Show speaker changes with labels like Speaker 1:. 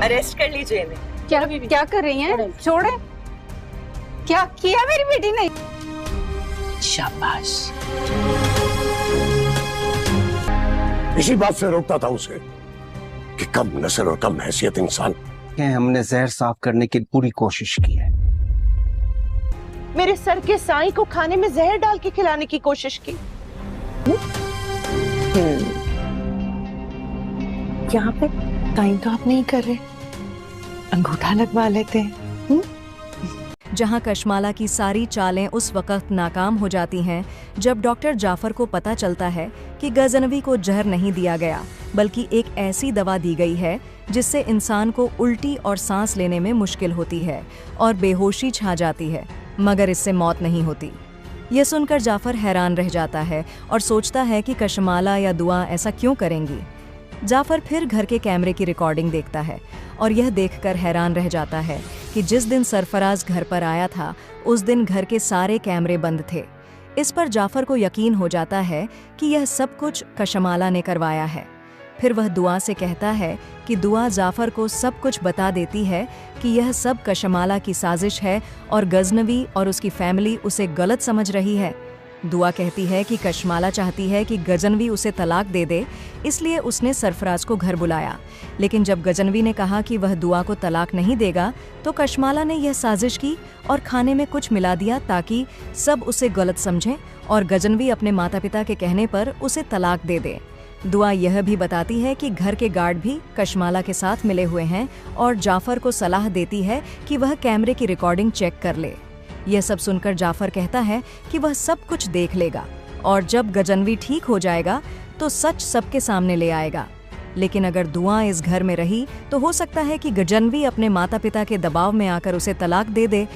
Speaker 1: Arrest कर लीजिए इन्हें।
Speaker 2: क्या क्या कर रही हैं? छोड़े। क्या किया मेरी बेटी ने?
Speaker 3: शाबाश।
Speaker 4: इसी बात से रोकता था उसे कि कम नस्ल और कम हैसियत इंसान।
Speaker 3: हमने जहर साफ करने की पूरी कोशिश की है।
Speaker 1: मेरे सर के साईं को खाने में जहर डाल के खिलाने की कोशिश की। यहाँ पे साईं तो आप नहीं कर रहे, अंगूठा लगवा लेते हैं।
Speaker 5: जहां कशमाला की सारी चालें उस वक्त नाकाम हो जाती हैं जब डॉक्टर जाफर को पता चलता है कि गजनवी को जहर नहीं दिया गया, बल्कि एक ऐसी दवा दी गई है जिससे इंसान को उल्टी और सांस लेने में मुश्किल होती है और बेहोशी छा जाती है, मगर इससे मौत नहीं होती। यह सुनकर जाफर हैरान रह जाता है और सोचता है कि कशमाला या दुआ ऐसा क्यों करेंगी। जाफर फिर घर के कैमरे की रिकॉर्डिंग देखता है और यह देखकर हैरान रह जाता है कि जिस दिन सरफराज घर पर आया था उस दिन घर के सारे कैमरे बंद थे। इस पर जाफर को यकीन हो जाता है कि यह सब कुछ कशमाला ने करवाया है। फिर वह दुआ से कहता है कि दुआ जाफर को सब कुछ बता देती है कि यह सब कशमाला की साजिश है और गजनवी और उसकी फैमिली उसे गलत समझ रही है। दुआ कहती है कि कशमाला चाहती है कि गजनवी उसे तलाक दे दे, इसलिए उसने सरफराज को घर बुलाया। लेकिन जब गजनवी ने कहा कि वह दुआ को तलाक नहीं देगा तो कशमाला ने यह साजिश की और खाने में कुछ मिला दिया ताकि सब उसे गलत समझें और गजनवी अपने माता पिता के कहने पर उसे तलाक दे दे। दुआ यह भी बताती है कि घर के गार्ड भी कशमाला के साथ मिले हुए हैं और जाफर को सलाह देती है कि वह कैमरे की रिकॉर्डिंग चेक कर ले। यह सब सुनकर जाफर कहता है कि वह सब कुछ देख लेगा और जब गजनवी ठीक हो जाएगा तो सच सबके सामने ले आएगा। लेकिन अगर दुआ इस घर में रही तो हो सकता है कि गजनवी अपने माता पिता के दबाव में आकर उसे तलाक दे दे